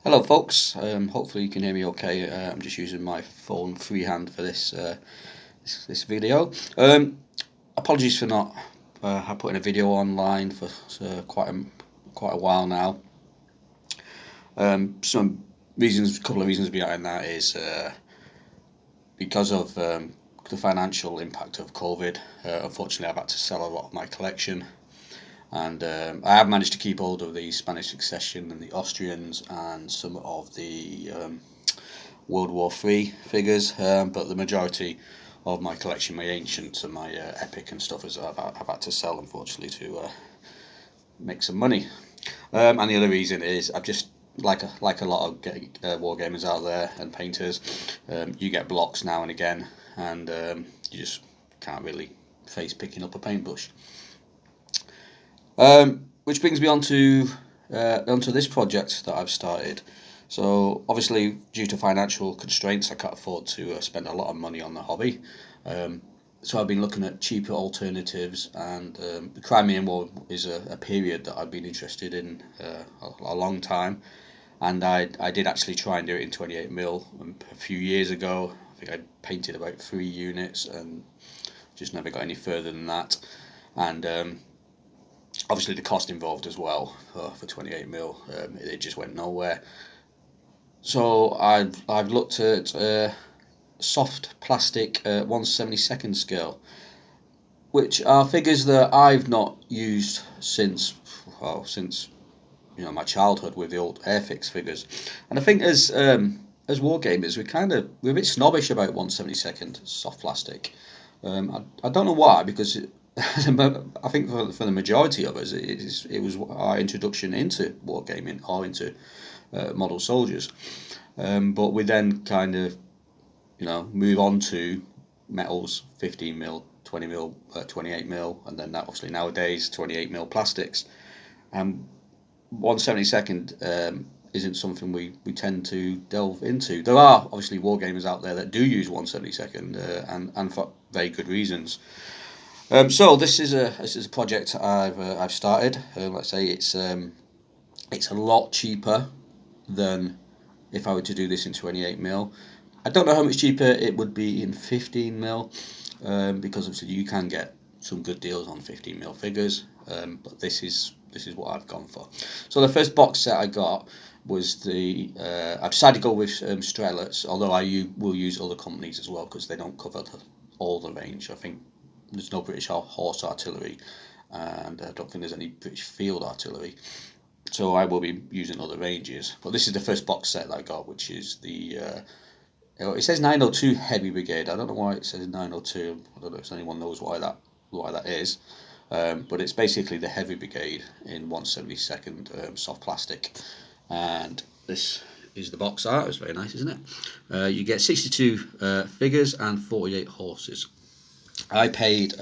Hello folks, hopefully you can hear me okay. I'm just using my phone freehand for this video. Apologies for not putting a video online for quite a while now. A couple of reasons behind that is because of the financial impact of COVID. Unfortunately, I've had to sell a lot of my collection. And I have managed to keep hold of the Spanish Succession and the Austrians and some of the World War III figures, but the majority of my collection, my ancients and my epic and stuff, I've had to sell, unfortunately, to make some money. And the other reason is I've just like a lot of war gamers out there and painters, you get blocks now and again, and you just can't really face picking up a paintbrush. Which brings me onto this project that I've started. So obviously, due to financial constraints, I can't afford to spend a lot of money on the hobby. So I've been looking at cheaper alternatives, and the Crimean War is a period that I've been interested in a long time. And I did actually try and do it in 28mm a few years ago. I think I painted about 3 units and just never got any further than that. And obviously the cost involved as well for 28mm, it just went nowhere. So I've looked at soft plastic 1/72 scale, which are figures that I've not used since my childhood with the old Airfix figures. And I think as war gamers, we're a bit snobbish about 1/72 soft plastic. I don't know why, because I think for the majority of us, it was our introduction into wargaming or into model soldiers. But we then kind of, move on to metals, 15mm, 20mm, 28mm, and then obviously nowadays 28mm plastics. And 1/72 isn't something we tend to delve into. There are obviously wargamers out there that do use 1/72 and for very good reasons. So this is a project I've started. Let's say it's a lot cheaper than if I were to do this in 28mm. I don't know how much cheaper it would be in 15mm, because obviously you can get some good deals on 15mm figures. But this is what I've gone for. So the first box set I got was I decided to go with Strelets, although I will use other companies as well because they don't cover all the range. I think there's no British horse artillery, and I don't think there's any British field artillery. So I will be using other ranges. But this is the first box set that I got, which is the it says 902 Heavy Brigade. I don't know why it says 902. I don't know if anyone knows why that is. But it's basically the Heavy Brigade in 1/72 soft plastic, and this is the box art. It's very nice, isn't it? You get 62 figures and 48 horses. I paid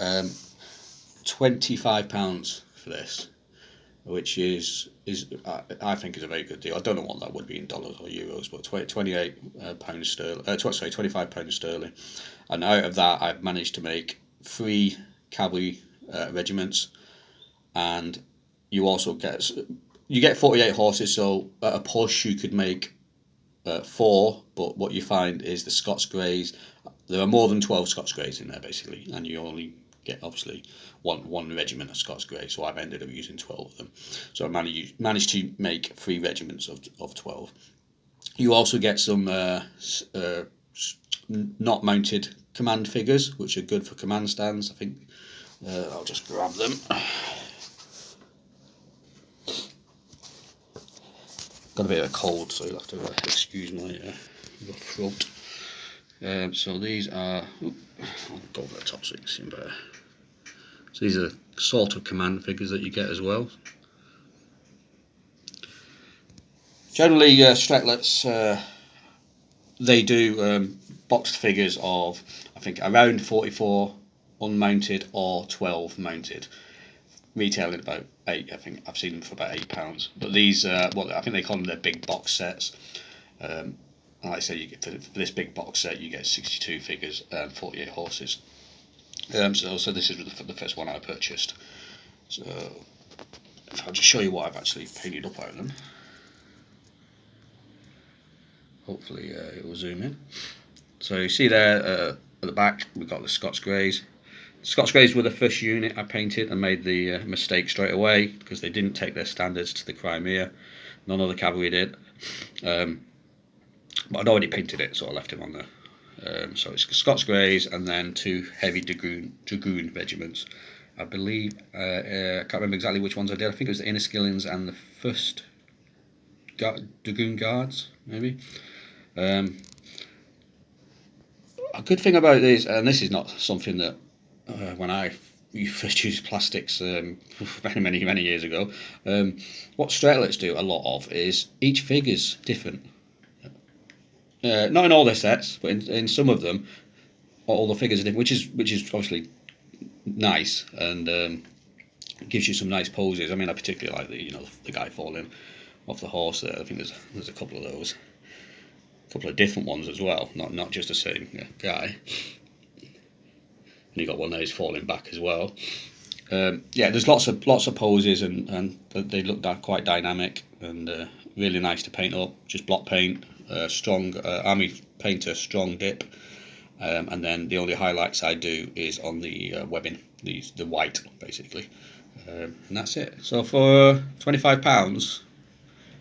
£25 for this, which I think is a very good deal. I don't know what that would be in dollars or euros, but £28 sterling. Sorry, £25 sterling. And out of that, I've managed to make 3 cavalry regiments, and you also get 48 horses. So at a push, you could make 4, but what you find is the Scots Greys. There are more than 12 Scots Greys in there basically, and you only get obviously one regiment of Scots Greys. So I've ended up using 12 of them. So I managed to make 3 regiments of 12. You also get some not mounted command figures, which are good for command stands. I think I'll just grab them. Got a bit of a cold, so you'll have to excuse my throat. So these are, I'll go over the top so you can see them better. So these are sort of command figures that you get as well. Generally, Stretlets, they do boxed figures of, I think, around 44 unmounted or 12 mounted, retailing about 8. I think I've seen them for about £8. But these, I think they call them their big box sets. Like I say, you get for this big box set, you get 62 figures and 48 horses. So this is the first one I purchased. So if I'll just show you what I've actually painted up out of them. hopefully it will zoom in. So you see there at the back we've got the Scots Greys. Scots Greys were the first unit I painted and made the mistake straight away because they didn't take their standards to the Crimea. None of the cavalry did. But I'd already painted it, so I left him on there. So it's Scots Greys and then 2 heavy dragoon regiments. I believe, I can't remember exactly which ones I did. I think it was the Inniskillings and the 1st Dragoon Guards, maybe. A good thing about this, and this is not something that when I first used plastics many years ago, what Straightlights do a lot of is each figure's different. Not in all their sets, but in some of them, all the figures are different, which is obviously nice and gives you some nice poses. I mean, I particularly like the guy falling off the horse there. I think there's a couple of those, a couple of different ones as well, not just the same guy. And you got one there who's falling back as well. There's lots of poses and they look quite dynamic and really nice to paint up. Just block paint, strong army painter, strong dip, and then the only highlights I do is on the webbing, the white basically, and that's it. So for £25,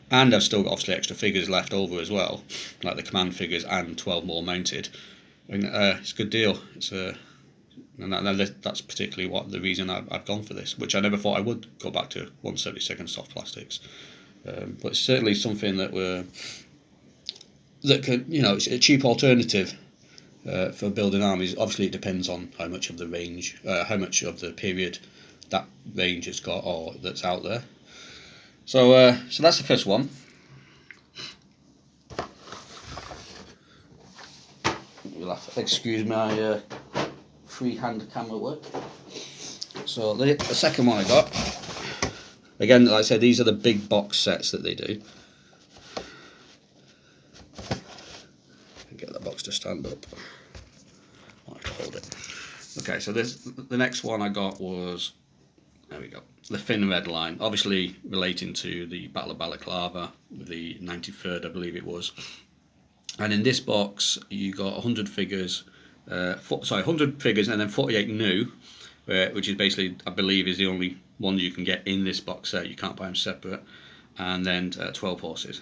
and I've still got obviously extra figures left over as well, like the command figures and 12 more mounted. I mean, it's a good deal. And that's particularly the reason I've gone for this, which I never thought I would go back to 1/72 soft plastics. But it's certainly something that could, it's a cheap alternative for building armies. Obviously, it depends on how much of the range, how much of the period that range has got or that's out there. So that's the first one. You'll have to excuse my freehand camera work. So the second one I got, again, like I said, these are the big box sets that they do. Get that box to stand up. I'll have to hold it. Okay, so the next one I got was, there we go, the Thin Red Line, obviously relating to the Battle of Balaclava, the 93rd, I believe it was. And in this box, you got 100 figures. 100 figures and then 48 new, which is basically, I believe, is the only one you can get in this box set. You can't buy them separate. And then 12 horses.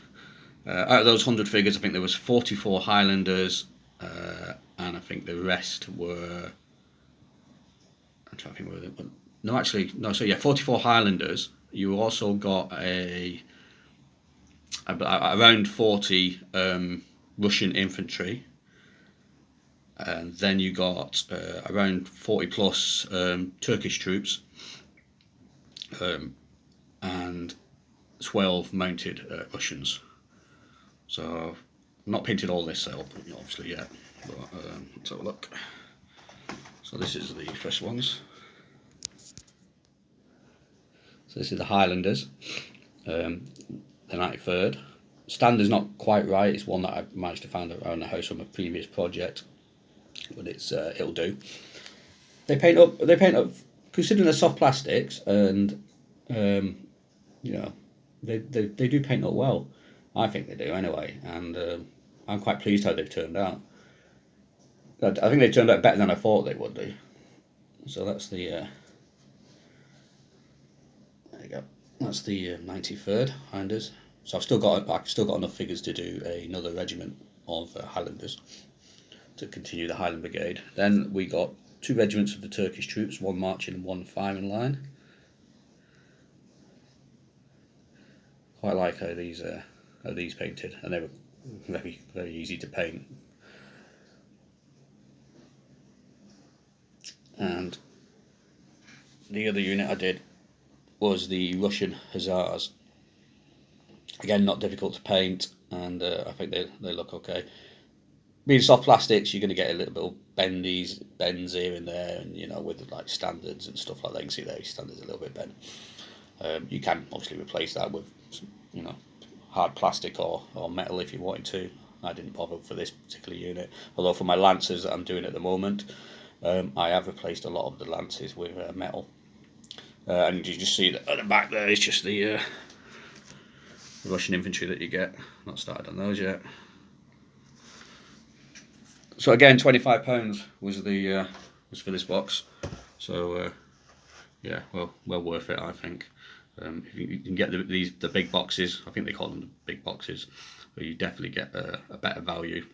Out of those 100 figures, I think there was 44 Highlanders, and I think the rest were. I'm trying to think where they were. No, actually, no. So yeah, 44 Highlanders. You also got around 40 Russian infantry. And then you got around 40 plus Turkish troops, and 12 mounted Russians. So I've not painted all this up obviously yet, but let's have a look. So this is the first ones. So this is the Highlanders, the 93rd. Standard's not quite right. It's one that I managed to find around the house from a previous project, but it'll do. They paint up considering they're soft plastics, and they do paint up well. I think they do anyway, and I'm quite pleased how they've turned out. I think they've turned out better than I thought they would do. So that's the there you go. That's the 93rd Highlanders. So I've still got enough figures to do another regiment of Highlanders to continue the Highland Brigade. Then we got 2 regiments of the Turkish troops, one marching and one firing line. Quite like how these painted, and they were very easy to paint. And the other unit I did was the Russian Hussars. Again, not difficult to paint, and I think they look okay. Being soft plastics, you're going to get a little bit of bends here and there, and with like standards and stuff like that. You can see there, standards a little bit bent. You can obviously replace that with hard plastic or metal if you wanted to. I didn't bother for this particular unit, although for my Lancers that I'm doing at the moment, I have replaced a lot of the Lances with metal. And you just see that at the back there is just the Russian infantry that you get. Not started on those yet. So again, £25 was the was for this box. So yeah, well worth it, I think. If you can get the big boxes, I think they call them the big boxes, but you definitely get a better value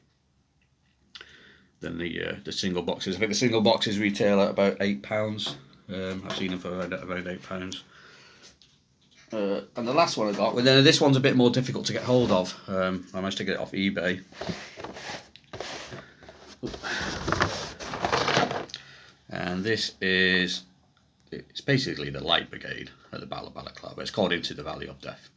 than the single boxes. I think the single boxes retail at about £8. I've seen them for around £8. And the last one I got, well, then this one's a bit more difficult to get hold of. I managed to get it off eBay. And this is, it's basically the Light Brigade at the Battle of Balaclava. It's called Into the Valley of Death.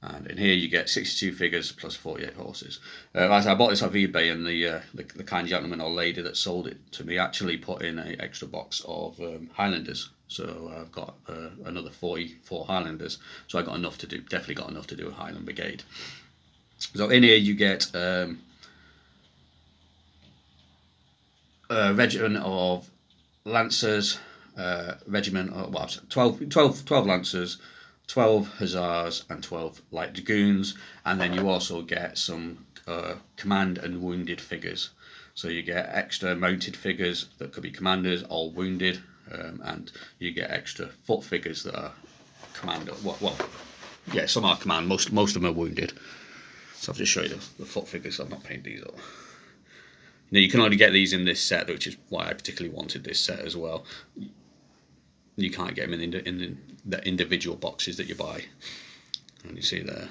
And in here you get 62 figures plus 48 horses. As I bought this off eBay, and the kind gentleman or lady that sold it to me actually put in an extra box of Highlanders. So I've got another 44 Highlanders. So I got enough to do, definitely got enough to do a Highland Brigade. So in here you get a regiment of Lancers, regiment of, well, 12 Lancers, 12 Hussars and 12 Light Dragoons, and then you also get some command and wounded figures. So you get extra mounted figures that could be commanders, all wounded, and you get extra foot figures that are commander. Well, yeah, some are command, most of them are wounded. So I'll just show you the foot figures. I've not painted these up. Now you can only get these in this set, which is why I particularly wanted this set as well. You can't get them in the individual boxes that you buy. And you see there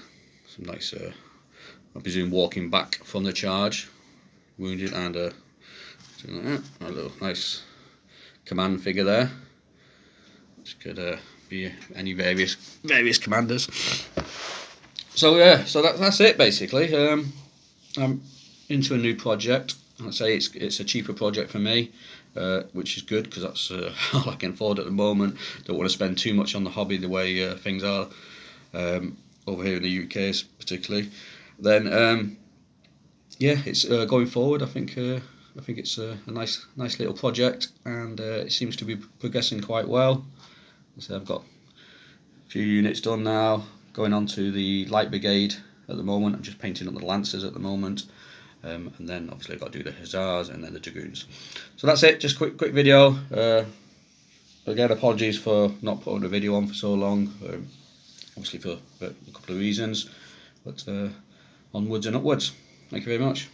some nice, I presume, walking back from the charge, wounded, and a little nice command figure there, which could be any various commanders. So yeah, so that's it basically. I'm into a new project. I'd say it's a cheaper project for me, which is good because that's all I can afford at the moment. Don't want to spend too much on the hobby the way things are over here in the UK, particularly. Then yeah, it's going forward. I think it's a nice little project, and it seems to be progressing quite well. So I've got a few units done now. Going on to the Light Brigade at the moment. I'm just painting on the Lancers at the moment. And then obviously I've got to do the Hussars and then the Dragoons. So that's it, just quick video. Again, apologies for not putting a video on for so long, obviously for a couple of reasons, but onwards and upwards. Thank you very much.